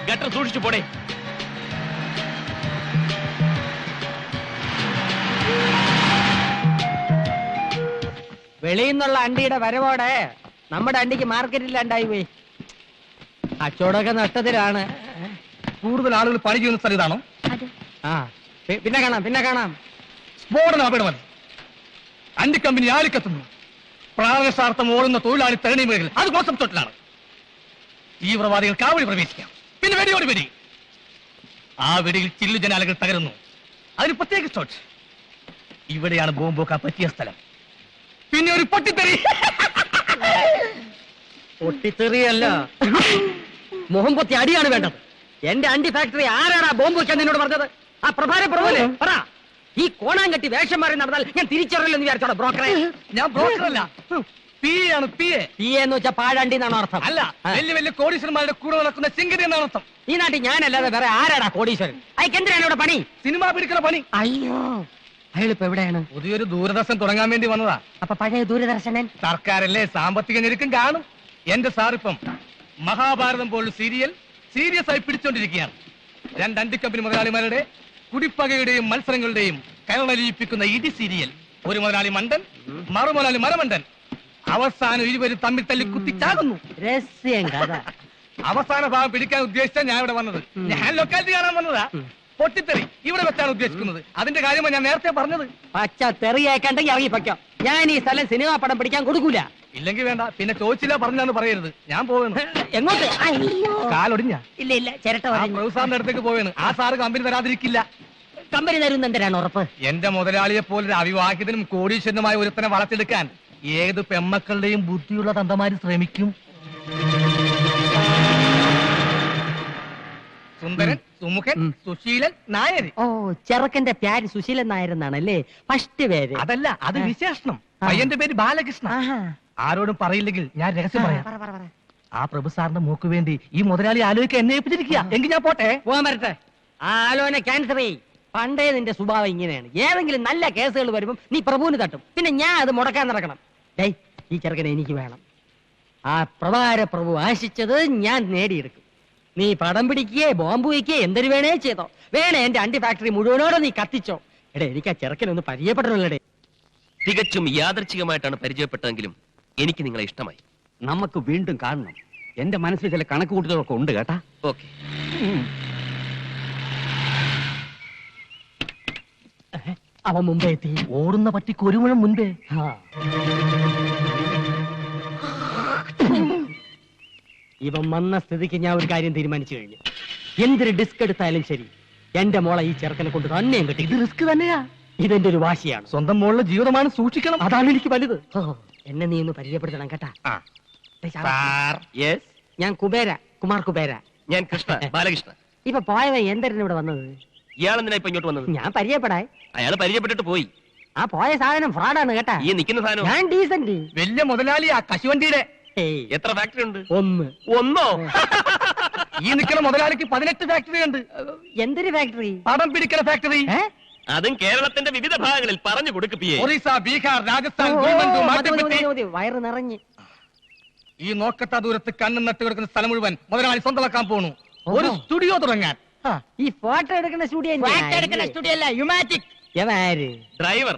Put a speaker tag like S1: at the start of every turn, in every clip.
S1: Gutter സൂക്ഷിച്ചു പോടേ.
S2: വെളിയിൽ നിന്നുള്ള അണ്ടിയുടെ വരവോടെ നമ്മുടെ അണ്ടിക്ക് മാർക്കറ്റില്ലാണ്ടായി പോയി. കച്ചവടമൊക്കെ നഷ്ടത്തിലാണ്.
S3: കൂടുതൽ ആളുകൾ പണി ചെയ്യുന്ന സ്ഥലം ഇതാണോ?
S2: ആ പിന്നെ കാണാം.
S3: സ്ഫോടനം അപകടമല്ല. അണ്ടി കമ്പനി ആളിക്കത്തുന്നു. പ്രാണശാർത്ഥം ഓടുന്ന തൊഴിലാളി തരണി മേഖല അത് മോശം തൊട്ടിലാണ്. തീവ്രവാദികൾ കാവടി പ്രവേശിക്കാം. പിന്നെ വെടിയോട് വെടി. ആ വെടിയിൽ ചില്ലു ജനാലകൾ തകരുന്നു. അതിന് പ്രത്യേക ഷോട്ട്. ഇവിടെയാണ് ബോംബൊക്കെ പറ്റിയ സ്ഥലം. പിന്നെ ഒരു പൊട്ടിത്തെറി.
S2: പൊട്ടിത്തെറിയല്ല, മുഖം പൊത്തി അടിയാണ് വേണ്ടത്. എന്റെ അണ്ടി ഫാക്ടറി ആരാടാ ബോംബ് വെക്കാൻ നിന്നോട് പറഞ്ഞത്? ആ പ്രഭാര പ്രഭുവല്ലേ പറ. ഈ കോണാങ്കട്ടി വേഷം മാറി നടന്നാൽ ഞാൻ തിരിച്ചറിയില്ലെന്ന് വിചാരിച്ചോളാം ബ്രോക്കറെ.
S3: ഞാൻ ബ്രോക്കറല്ല, പി ആണ്. പി
S2: എന്ന് വെച്ചാൽ പാഴണ്ടി എന്നാണ് അർത്ഥം.
S3: അല്ല, വലിയ വലിയ കോടീശ്വരന്മാരുടെ കൂടെ നടക്കുന്ന ചിങ്കരി എന്നാണ് അർത്ഥം.
S2: ഈ നാട്ടിൽ ഞാനല്ലാതെ വേറെ ആരാടാ കോടീശ്വരൻ? അയക്കെന്തിനാണ് ഇവിടെ പണി?
S3: സിനിമ പിടിക്കുന്ന പണി.
S2: അയ്യോ, അയാളിപ്പോ എവിടെയാണ്?
S3: പുതിയൊരു ദൂരദർശൻ തുടങ്ങാൻ വേണ്ടി വന്നതാ.
S2: അപ്പൊ പഴയ ദൂരദർശനൻ
S3: സർക്കാരല്ലേ, സാമ്പത്തിക ഞെരുക്കം കാണും. എന്റെ സാറിപ്പം മഹാഭാരതം പോലുള്ള സീരിയസ് ആയി പിടിച്ചോണ്ടിരിക്കുകയാണ്. രണ്ട് അണ്ടി കമ്പനി മുതലാളിമാരുടെ കുടിപ്പകയുടെയും മത്സരങ്ങളുടെയും കയറലിയിപ്പിക്കുന്ന ഇടി സീരിയൽ. ഒരു മുതലാളി മണ്ടൻ, മറുമുതലാളി മരമണ്ടൻ. അവസാനം ഇരുവരും തമ്മിൽ തല്ലി കുത്തിച്ചാകുന്നു.
S2: രഹസ്യം കഥ.
S3: അവസാന ഭാഗം പിടിക്കാൻ ഉദ്ദേശിച്ച ഞാൻ ഇവിടെ വന്നത്. ഞാൻ ലൊക്കാലിറ്റി കാണാൻ വന്നതാ. പൊട്ടിത്തെറി ഇവിടെ വെച്ചാണ് ഉദ്ദേശിക്കുന്നത്. അതിന്റെ കാര്യമാണ് ഞാൻ നേരത്തെ പറഞ്ഞത്.
S2: പച്ച തെറിയേക്കണ്ടെങ്കിൽ ഇറങ്ങി പൊയ്ക്കോ. ഞാൻ ഈ സ്ഥലം സിനിമാ പടം പിടിക്കാൻ കൊടുക്കൂല.
S3: ഇല്ലെങ്കിൽ വേണ്ട, പിന്നെ ചോദിച്ചില്ല പറഞ്ഞാന്ന് പറയരുത്. ഞാൻ പോവുന്നു.
S2: എങ്ങോട്ട്?
S3: കാലൊടിഞ്ഞ
S2: ഇല്ല ചിരട്ട
S3: സാറിന്റെ അടുത്തേക്ക് പോവേണ്. ആ സാറ് കമ്പനി തരാതിരിക്കില്ല.
S2: കമ്പനി തരുന്ന എന്തിനാണ് ഉറപ്പ്?
S3: എന്റെ മുതലാളിയെ പോലൊരു അവിവാഹിതനും കോടീശ്വരനുമായ ഒരുത്തനെ വളർത്തിയെടുക്കാൻ ഏത് പെമ്മക്കളുടെയും ബുദ്ധിയുള്ള തന്തമാര് ശ്രമിക്കും. സുന്ദരൻ, സുമുഖൻ, സുശീലൻ, നായർ.
S2: ഓ, ചെറുക്കന്റെ പേര് സുശീലൻ നായർ എന്നാണല്ലേ ഫസ്റ്റ് പേര്?
S3: അതല്ല, അത് വിശേഷണം. പയ്യന്റെ പേര് ബാലകൃഷ്ണ. ആരോടും പറയില്ലെങ്കിൽ ഞാൻ രഹസ്യം പറയാം. ആ പ്രഭു സാറിന്റെ മൂക്ക് വേണ്ടി ഈ മുതലാളി ആലോചിക്കാൻ എന്നെ ഏൽപ്പിച്ചിരിക്കുക. എങ്കിൽ ഞാൻ പോട്ടെ.
S2: പോകാൻ വരട്ടെ. ആ ആലോചന ക്യാൻസർ ചെയ്. പണ്ടേ നിന്റെ സ്വഭാവം ഇങ്ങനെയാണ്. ഏതെങ്കിലും നല്ല കേസുകൾ വരുമ്പം നീ പ്രഭുവിന് തട്ടും. പിന്നെ ഞാൻ അത് മുടക്കാൻ നടക്കണം. ഡേയ്, ഈ ചെറുക്കനെ എനിക്ക് വേണം. ആ പ്രഭാര പ്രഭു ആശിച്ചത് ഞാൻ നേടിയെടുക്കും. നീ പടം പിടിക്കുകയെ ബോംബ് വയ്ക്കുകയെ എന്തൊരു വേണേ ചെയ്തോ. വേണേ എന്റെ അണ്ടി ഫാക്ടറി മുഴുവനോടെ നീ കത്തിച്ചോ. എടേ, എനിക്ക് ആ ചെറുക്കനൊന്ന് പരിചയപ്പെടണല്ലേ.
S1: തികച്ചും യാദർച്ഛികമായിട്ടാണ് പരിചയപ്പെട്ടതെങ്കിലും എനിക്ക് നിങ്ങളെ ഇഷ്ടമായി.
S4: നമുക്ക് വീണ്ടും കാണണം. എന്റെ മനസ്സിൽ ചില കണക്കുകൂട്ടലൊക്കെ ഉണ്ട് കേട്ടാ.
S1: ഓക്കെ.
S2: അവൻ മുമ്പേ എത്തി.
S3: ഓടുന്ന പട്ടിക്ക് ഒരു മുഴം മുൻപേ.
S2: ഇവൻ വന്ന സ്ഥിതിക്ക് ഞാൻ ഒരു കാര്യം തീരുമാനിച്ചു കഴിഞ്ഞു. എന്തൊരു ഡിസ്ക് എടുത്താലും ശരി, എന്റെ മോളെ ഈ ചെറുക്കനെ കൊണ്ട് തന്നെയും കിട്ടി.
S3: ഇത് റിസ്ക് തന്നെയാ.
S2: ഇതെന്റെ ഒരു വാശിയാണ്.
S3: സ്വന്തം മോളുടെ ജീവിതമാണ്, സൂക്ഷിക്കണം.
S2: അതാണ് എനിക്ക് വലുത്. എന്നെ നീ ഒന്ന് പരിചയപ്പെടുത്തണം കേട്ടാ. ഞാൻ കുമാർ കുബേര.
S1: ഞാൻ കൃഷ്ണ, ബാലകൃഷ്ണ.
S2: ഇപ്പൊ പോയവൻ എന്തിനാണ് ഇവിടെ വന്നത്?
S1: ഇയാൾ എന്തിനാ ഇപ്പൊ ഇങ്ങോട്ട് വന്നത്?
S2: ഞാൻ പരിചയപ്പെടാൻ.
S1: അയാൾ പരിചയപ്പെട്ടിട്ട് പോയി.
S2: ആ പോയ സാധനം ഫ്രോഡാണ് കേട്ടാ.
S1: ഈ നിൽക്കുന്ന സാധനം
S2: ഞാൻ ഡീസന്റ്.
S3: വലിയ മുതലാളിയാ കശുവണ്ടിയുടെ.
S1: എത്ര ഫാക്ടറി ഉണ്ട്?
S2: ഒന്നോ?
S3: ഈ നിൽക്കുന്ന മുതലാളിക്ക് 18 ഫാക്ടറി ഉണ്ട്.
S2: എന്തൊരു ഫാക്ടറി?
S3: പടം പിടിക്കുന്ന ഫാക്ടറി.
S1: അതും കേരളത്തിന്റെ വിവിധ ഭാഗങ്ങളിൽ പറഞ്ഞു കൊടുക്കുകയെ.
S3: ഒറീസ, ബീഹാർ, രാജസ്ഥാൻ,
S2: വയറ് നിറഞ്ഞ്.
S3: ഈ നോക്കത്ത ദൂരത്ത് കണ്ണും നട്ട് കിടക്കുന്ന സ്ഥലം മുഴുവൻ മുതലാളി സ്വന്തമാക്കാൻ പോണു. ഒരു സ്റ്റുഡിയോ തുടങ്ങാൻ.
S2: ഈ ഫോട്ടോ എടുക്കുന്ന സ്റ്റുഡിയോ അല്ല, യുമാറ്റിക്.
S1: ഡ്രൈവർ.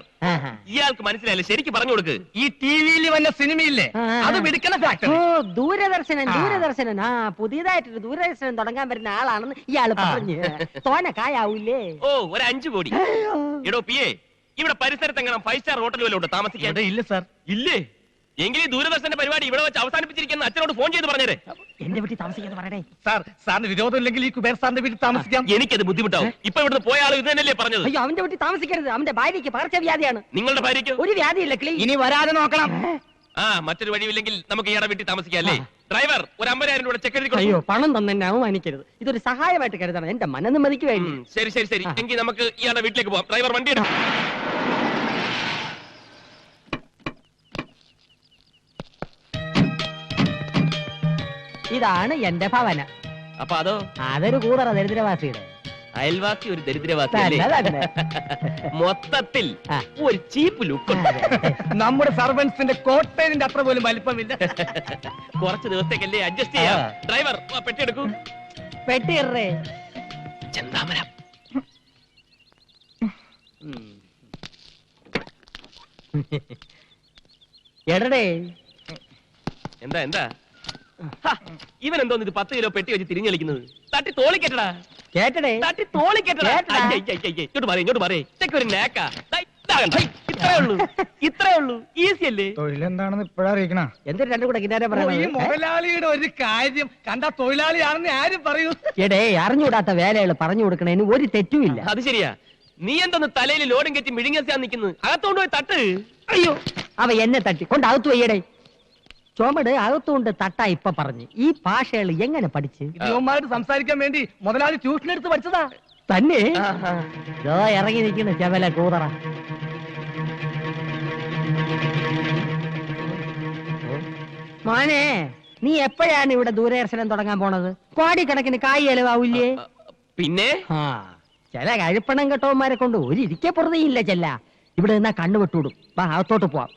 S1: ഇയാൾക്ക് മനസ്സിലായില്ല, ശരിക്കും പറഞ്ഞു കൊടുക്ക്.
S3: ഈ ടിവിയിൽ വന്ന സിനിമയില്ലേ, അത് പിടിക്കുന്ന ഫാക്ടറി.
S2: ദൂരദർശനൻ. ആ, പുതിയതായിട്ടൊരു ദൂരദർശനം തുടങ്ങാൻ വരുന്ന ആളാണെന്ന് ഇയാള് പറഞ്ഞു. തോന കായാവൂലേ?
S1: ഓ, ഒരു 5 കോടി. എടോ പിയെ, ഇവിടെ പരിസരത്ത് എങ്ങനെ 5 സ്റ്റാർ ഹോട്ടൽ വല്ലതും ഉണ്ടോ താമസിക്കാൻ?
S3: ഇല്ല സാർ.
S1: ഇല്ലേ? എങ്കിൽ ദൂരദർശന്റെ പരിപാടി ഇവിടെ വെച്ച് അവസാനിപ്പിച്ചിരിക്കുന്ന അച്ഛനോട് ഫോൺ ചെയ്ത് പറഞ്ഞേരെ.
S2: എന്റെ വീട്ടിൽ താമസിക്കാന്ന് പറയണേ.
S3: സാറിന് വിരോധം ഇല്ലെങ്കിൽ ഈ കുബേർ സാറിന്റെ വീട്ടിൽ താമസിക്കാം.
S1: എനിക്കത് ബുദ്ധിമുട്ടാവും. ഇപ്പൊ ഇവിടുന്ന് പോയ ആൾ ഇത് തന്നെയല്ലേ പറഞ്ഞത്?
S2: അയ്യോ, അവന്റെ വീട്ടിൽ താമസിക്കരുത്. അവന്റെ ഭാര്യയ്ക്ക് പകർച്ചവ്യാധിയാണ്.
S1: നിങ്ങളുടെ ഭാര്യയ്ക്ക്
S2: ഒരു വ്യാധിയില്ല.
S3: ഇനി വരാതെ നോക്കണം.
S1: മറ്റൊരു വഴിയില്ലെങ്കിൽ നമുക്ക് ഇയാളെ വീട്ടിൽ താമസിക്കാം അല്ലേ? ഡ്രൈവർ, ഒരു 50,000 രൂപ ചെക്ക് എഴുതി.
S2: അയ്യോ, പണം തന്നെ അവമാനിക്കരുത്. ഇതൊരു സഹായമായിട്ട് കരുതണം, എന്റെ മനനിമ്മതിക്ക് വേണ്ടി.
S1: ശരി. എങ്കിൽ നമുക്ക് ഇയാളുടെ വീട്ടിലേക്ക് പോവാം. ഡ്രൈവർ, വണ്ടി എടുക്കും.
S2: ഇതാണ് എന്റെ ഭവനം.
S1: അപ്പൊ അതോ?
S2: അതൊരു കൂതറ ദരിദ്രവാസിയുടെ.
S1: അയൽവാസി ഒരു ദരിദ്രവാസി. മൊത്തത്തിൽ ഒരു ചീപ്പ് ലുക്ക്.
S3: നമ്മുടെ സർവൻസിന്റെ കോട്ടേജിന്റെ അത്ര പോലും വലിപ്പമില്ല.
S1: കുറച്ച് ദിവസത്തേക്കല്ലേ അഡ്ജസ്റ്റ് ചെയ്യാം. ഡ്രൈവർ, പെട്ടിയെടുക്കൂ.
S2: പെട്ടിറേ.
S1: ചെന്താമരം.
S2: എടടേ
S1: എന്താ എന്താ ഇവൻ എന്തോന്ന് ഇത് 10 കിലോ പെട്ടി വെച്ച് തിരിഞ്ഞളിക്കുന്നത്? തട്ടി തോളിക്കെട്ടടാ,
S2: കേട്ടടേ
S1: തട്ടി തോളിക്കെട്ടടാ.
S2: കേട്ടടാ.
S1: ഇങ്ങോട്ട് പറയും ഇതൊക്കെ ഒരു നേക്കാ. ഇത്രേ ഉള്ളൂ, ഇത്രേ ഉള്ളൂ. ഈസി അല്ലേ?
S5: തൊഴിലെന്താണെന്ന് ഇപ്പഴറിയിക്കണ.
S2: എന്തൊരു രണ്ടും കൂടെ കിന്നാരം
S3: ഈ
S2: പറയണത്?
S3: മുതലാളിയുടെ ഒരു കാര്യം കണ്ട തൊഴിലാളിയാണെന്ന് ആരും പറയൂ.
S2: എടേ അറിഞ്ഞുകൂടാത്ത വേലകൾ പറഞ്ഞു കൊടുക്കണേന് ഒരു തെറ്റുമില്ല.
S1: അത് ശരിയാ. നീ എന്തോന്ന് തലയിൽ ലോഡും കെറ്റി മിഴുങ്ങിയാ നിക്കുന്നത്? അകത്തോണ്ട് പോയി തട്ട്.
S2: അയ്യോ അവ എന്നെ തട്ടി കൊണ്ട് അകത്തു വയ്യടേ. ചുമട് അകത്തുകൊണ്ട് തട്ടാ ഇപ്പൊ പറഞ്ഞു. ഈ ഭാഷകൾ എങ്ങനെ പഠിച്ച്?
S3: ഇവന്മാരോട് സംസാരിക്കാൻ വേണ്ടി മുതലാളി ട്യൂഷൻ എടുത്ത് പഠിച്ചതാ.
S2: തന്നെ ദോ ഇറങ്ങി നിൽക്കുന്ന ചെവല കൂതറ. മോനെ നീ എപ്പോഴാണ് ഇവിടെ ദൂരദർശനം തുടങ്ങാൻ പോണത്? കോടിക്കണക്കിന് കായ് ചെലവാവില്ലേ?
S1: പിന്നെ
S2: ആ ചില കഴിപ്പണം കെട്ടവന്മാരെ കൊണ്ട് ഒരു ഇരിക്കെ പുറതയില്ല ചെല്ല. ഇവിടെ നിന്നാ കണ്ണു വിട്ടുവിടും. വാ അകത്തോട്ട് പോവാം.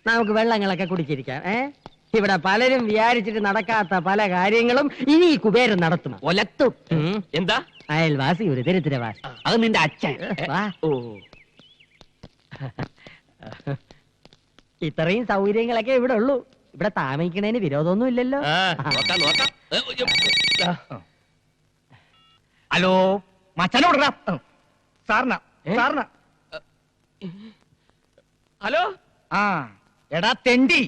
S2: നമുക്ക് വെള്ളങ്ങളൊക്കെ കുടിച്ചിരിക്കാം. ഇവിടെ പലരും വിചാരിച്ചിട്ട് നടക്കാത്ത പല കാര്യങ്ങളും ഇനി ഈ കുബേരൻ നടത്തും. ഒലത്തും.
S1: എന്താ?
S2: അയൽവാസി ഒരു ദരിദ്രവാസി.
S4: അത് നിന്റെ അച്ഛൻ.
S2: വാ.
S1: ഓ
S2: ഇത്രയും സൗകര്യങ്ങളൊക്കെ ഇവിടെ ഉള്ളൂ. ഇവിടെ താമസിക്കണേന് വിരോധമൊന്നും ഇല്ലല്ലോ.
S1: നോക്കാം നോക്കാം.
S3: ഹലോ മച്ചനോട് സാറിന സാറിന.
S1: ഹലോ.
S5: ആ എടാ തെണ്ടി,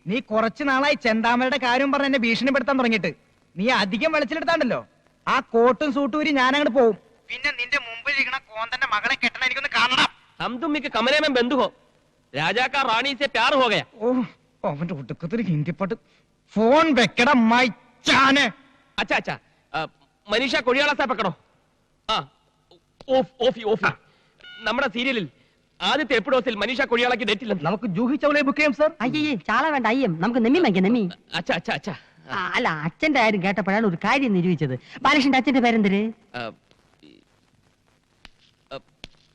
S5: നീ കുറച്ചു നാളായി ചെന്താമരയുടെ കാര്യം പറഞ്ഞ് എന്നെ ഭീഷണിപ്പെടുത്താൻ തുടങ്ങിയിട്ട്. നീ അധികം വെളിച്ചിലെടുത്താണ്ടല്ലോ, ആ കോട്ടും സൂട്ടും ഊരി ഞാൻ അങ്ങോട്ട് പോവും. പിന്നെ നിന്റെ മുമ്പിൽ ഇരിക്കണ കോന്തന്റെ മകളെ കെട്ടണ എനിക്കൊന്ന് കാണണം.
S1: हम तुम के कमरे में बंद हो. राजा का रानी से प्यार हो गया.
S5: ഓ അവന്റെ ഒടുക്കത്തിൽ ഹിന്ദി പാട്ട്. ഫോൺ വെക്കട മൈച്ചാനെ.
S1: अच्छा अच्छा. मनीषा कोड़ियाला से पकड़ो. ഓഫ് ഓഫി ഓഫി. നമ്മുടെ സീരിയലിൽ ആദ്യത്തെ എപ്പിസോഡിൽ മനീഷ കൊടിയാളക്ക് ഡേറ്റ് ഇല്ല.
S3: നമുക്ക് ജൂഹി ചൗളയെ ബുക്ക് ചെയ്യാം സാർ.
S2: അയ്യേ ചാള വേണ്ട അയ്യം. നമുക്ക് നെമ്മി വാങ്ങിക്കാം നെമ്മി.
S1: അച്ഛാ അച്ഛാ അച്ഛാ.
S2: അല്ല അച്ഛന്റെ കാര്യം കേട്ടപ്പോഴാണ് ഒരു കാര്യം നിരൂപിച്ചത്. ബാലകൃഷ്ണന്റെ അച്ഛന്റെ പേരെന്തര്?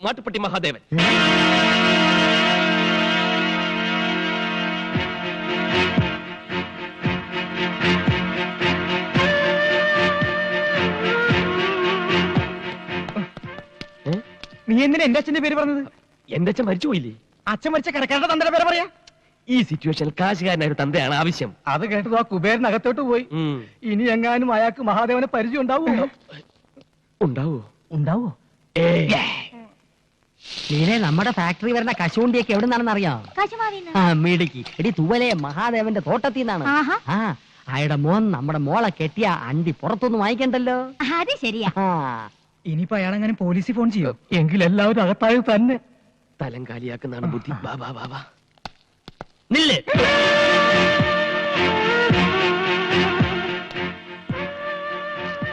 S1: മാട്ടുപ്പെട്ടി മഹാദേവൻ.
S5: നീ എന്തിനാ എന്റെ അച്ഛന്റെ പേര് പറഞ്ഞത്?
S1: എന്റെ അച്ഛൻ മരിച്ചുപോയില്ലേ?
S5: അച്ഛൻ മരിച്ച കടക്കാരുടെ തന്തയുടെ പേര് പറയാ.
S1: ഈ സിറ്റുവേഷനിൽ കാശുകാരനായ ഒരു തന്തയാണ് ആവശ്യം.
S3: അത് കേട്ടത് ആ കുബേരനകത്തോട്ട് പോയി. ഇനി എങ്ങാനും അയാൾക്ക് മഹാദേവനെ പരിചയം ഉണ്ടാവുമോ?
S1: ഉണ്ടാവോ?
S2: ഉണ്ടാവോ? നീനെ നമ്മുടെ ഫാക്ടറി വരുന്ന കശുവണ്ടിയൊക്കെ എവിടെ നിന്നാണെന്ന് അറിയാം? ആ മിടുക്കി. എടി തൂവലെ മഹാദേവന്റെ തോട്ടത്തിൽ നിന്നാണ്. ആ അയാളുടെ മോൻ നമ്മുടെ മോളെ കെട്ടിയ അണ്ടി പുറത്തൊന്നും വാങ്ങിക്കണ്ടല്ലോ.
S6: അത് ശരിയാ.
S5: ഇനിയിപ്പോ അയാളെങ്ങനെ പോലീസിൽ ഫോൺ ചെയ്യോ?
S3: എങ്കിൽ എല്ലാവരും അകത്തായത് തന്നെ.
S1: തലം കാലിയാക്കുന്നതാണ് ബുദ്ധി. ബാബാ ബാബാ നില്ലേ.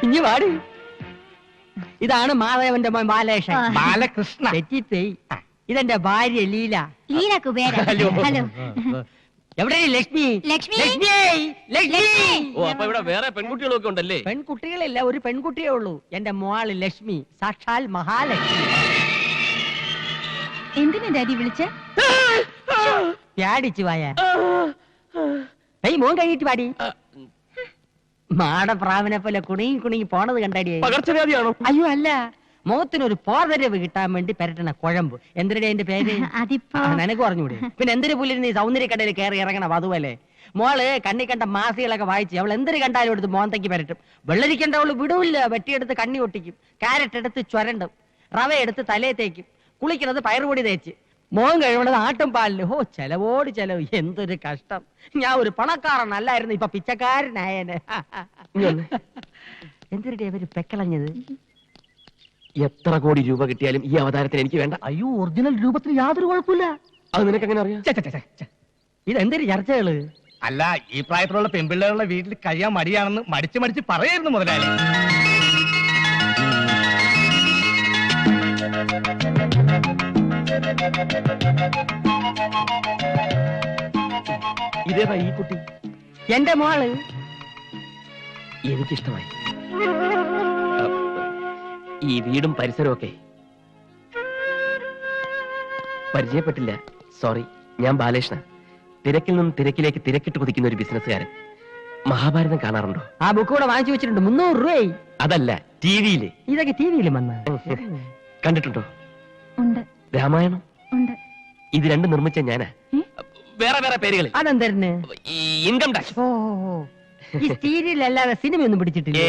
S2: ഇനി വാടി. ഇതാണ് മാധവന്റെ മോൻ ബാലകൃഷ്ണൻ.
S3: ബാലകൃഷ്ണ.
S2: തെറ്റിപ്പോയി. ഇതെന്റെ ഭാര്യ ലീല.
S6: ലീല കുബേര.
S1: ഹലോ.
S6: ഹലോ.
S2: എവിടെ ലക്ഷ്മി?
S6: ലക്ഷ്മി.
S2: ലക്ഷ്മി ലക്ഷ്മി.
S1: ഓ അപ്പൊ ഇവിടെ വേറെ പെൺകുട്ടികളൊക്കെ ഉണ്ടല്ലേ?
S2: പെൺകുട്ടികളില്ല, ഒരു പെൺകുട്ടിയേ ഉള്ളൂ. എന്റെ മോള് ലക്ഷ്മി, സാക്ഷാൽ മഹാലക്ഷ്മി.
S6: എന്തിനാ ഡാഡി വിളിച്ച?
S2: പ്യാടിച്ചു വായ. മോൻ കഴിഞ്ഞിട്ട് പാടി. മാടപ്രാവിനെ പോലെ കുണുങ്ങി കുണുങ്ങി പോണത് കണ്ടാടിയേ.
S1: പകർച്ചവ്യാധിയാണോ?
S2: അയ്യോ അല്ല, മുഖത്തിനൊരു പോതരവ് കിട്ടാൻ വേണ്ടി പെരട്ടണ കുഴമ്പ്. എന്തിനാ എന്റെ പേര്?
S6: അതിപ്പോ
S2: നിനക്ക് പറഞ്ഞൂടെ? പിന്നെ എന്തിനു പുല്ലിന് നീ സൗന്ദര്യക്കടയിൽ കയറി ഇറങ്ങണം? അതുപോലെ മോള് കണ്ണി കണ്ട മാസികളൊക്കെ വായിച്ച് അവൾ എന്തൊരു കണ്ടാലും എടുത്ത് മോന്തയ്ക്ക് പരട്ടും. വെള്ളരിക്കണ്ടവള് വിടൂല്ല. വെട്ടിയെടുത്ത് കണ്ണി ഒട്ടിക്കും, കാരറ്റ് എടുത്ത് ചുരണ്ടും, റവ എടുത്ത് തലയെ തേക്കും, കുളിക്കുന്നത് പയറുപൊടി തേച്ച്, മോൻ കഴിവണത് ആട്ടും പാലില്. ഹോ ചെലവോട് ചെലവ്. എന്തൊരു കഷ്ടം. ഞാൻ ഒരു പണക്കാരനല്ലായിരുന്നു, ഇപ്പൊ പിച്ചക്കാരനായനെ. എന്തൊരു അവര് പെക്കളഞ്ഞത്.
S1: എത്ര കോടി രൂപ കിട്ടിയാലും ഈ അവതാരത്തിന് എനിക്ക് വേണ്ട.
S2: അയ്യോ ഒറിജിനൽ രൂപത്തിന് യാതൊരു കുഴപ്പമില്ല.
S1: അത് നിനക്ക് എങ്ങനെ അറിയാം?
S2: ഇതെന്തൊരു ചർച്ചകള്?
S3: അല്ല, ഈ പ്രായത്തിലുള്ള പെൺപിള്ളേരുടെ വീട്ടിൽ കഴിയാൻ മടിയാണെന്ന് മടിച്ച് മടിച്ച് പറയായിരുന്നു മുതലാളി.
S1: ഇതേതാ ഈ കുട്ടി?
S2: എന്റെ മോള്.
S1: എനിക്കിഷ്ടമായി. ഈ വീടും പരിസരവും ഒക്കെ പരിചയപ്പെട്ടില്ല. സോറി. ഞാൻ ബാലകൃഷ്ണ. തിരക്കിൽ നിന്നും തിരക്കിലേക്ക് തിരക്കിട്ട് കുതിക്കുന്ന ഒരു ബിസിനസ്സുകാരൻ. മഹാഭാരതം കാണാറുണ്ടോ?
S2: ആ ബുക്ക് കൂടെ വാങ്ങിച്ചു വെച്ചിട്ടുണ്ട് 300 രൂപയായി.
S1: അതല്ല, ടിവിയില്.
S2: ഇതൊക്കെ ടി വിയിലും വന്ന
S1: കണ്ടിട്ടുണ്ടോ?
S6: ഉണ്ട്
S1: രാമായണം.
S6: ഉണ്ട്.
S1: ഇത് രണ്ടും നിർമ്മിച്ച ഞാനാ. വേറെ വേറെ പേരുകളിൽ.
S2: അതെന്തരന്?
S1: ഈ ഇൻകം ടാക്സ്.
S2: ഓ ഈ സീരിയൽ അല്ലാതെ സിനിമയൊന്നും പിടിച്ചിട്ടില്ല.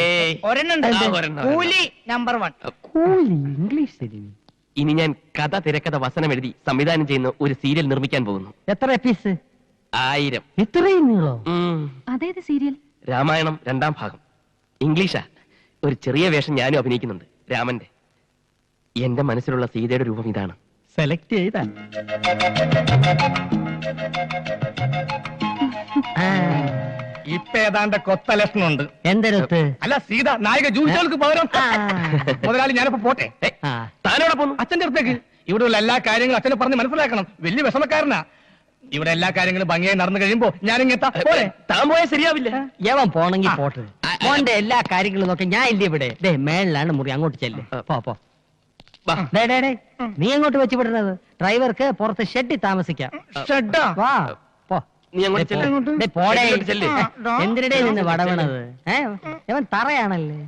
S5: ഒരെണ്ണുണ്ട്.
S1: ആ, ഒരെണ്ണം.
S5: കൂലി നമ്പർ 1.
S2: കൂലി ഇംഗ്ലീഷ് സിനിമ.
S1: ഇനി ഞാൻ കഥ, തിരക്കഥ, വസനം എഴുതി സംവിധാനം ചെയ്യുന്ന ഒരു സീരിയൽ നിർമ്മിക്കാൻ പോകുന്നു.
S2: എത്ര എപ്പീസ്?
S1: 1000.
S2: ഇത്രയും നീളോ?
S6: അതേത് സീരിയൽ?
S1: രാമായണം 2ാം ഭാഗം. ഇംഗ്ലീഷാ. ഒരു ചെറിയ വേഷം ഞാനും അഭിനയിക്കുന്നുണ്ട്, രാമന്റെ. എന്റെ മനസ്സിലുള്ള സീതയുടെ രൂപം ഇതാണ്.
S2: സെലക്ട് ചെയ്താ
S3: ഇപ്പൊ ഏതാണ്ട് കൊത്ത ലക്ഷണമുണ്ട്.
S2: എന്തരത്ത്?
S3: അല്ല, സീത നായിക ജൂലികൾക്ക് പകരം. മുതലാളി, ഞാനിപ്പോ പോട്ടെ.
S1: താനോടെ പോന്നു?
S3: അച്ഛന്റെ അടുത്തേക്ക്. ഇവിടെയുള്ള എല്ലാ കാര്യങ്ങളും അച്ഛനെ പറഞ്ഞ് മനസ്സിലാക്കണം. വലിയ വിഷമക്കാരനാ. ഇവിടെ എല്ലാ കാര്യങ്ങളും ഭംഗിയായി നടന്നു കഴിയുമ്പോ ഞാനിങ്ങെത്താ. പോലെ
S1: താൻ പോയാൽ ശരിയാവില്ല.
S2: യവൻ പോണെങ്കി പോട്ടെ. മോന്റെ എല്ലാ കാര്യങ്ങളും നോക്കി ഞാൻ ഇല്ല ഇവിടെ. ദേ മേളിലാണ് മുറി, അങ്ങോട്ട് ചെല്ല്. പോ. ദേ, ദേ, ദേ. നീ അങ്ങോട്ട് വെച്ച് വിടുന്നത്? ഡ്രൈവർക്ക് പുറത്ത് ഷെഡിൽ താമസിക്കാം.
S5: ഷെഡാ?
S2: വാ പോ.
S1: നീ അങ്ങോട്ട് ചെല്ല്.
S2: ദേ, പോടേ.
S1: ഷെഡിലോട്ട് ചെല്ല്.
S2: എന്തിനിടെ നിന്ന് വടവണത്? ഇവൻ തറയാണല്ലേ.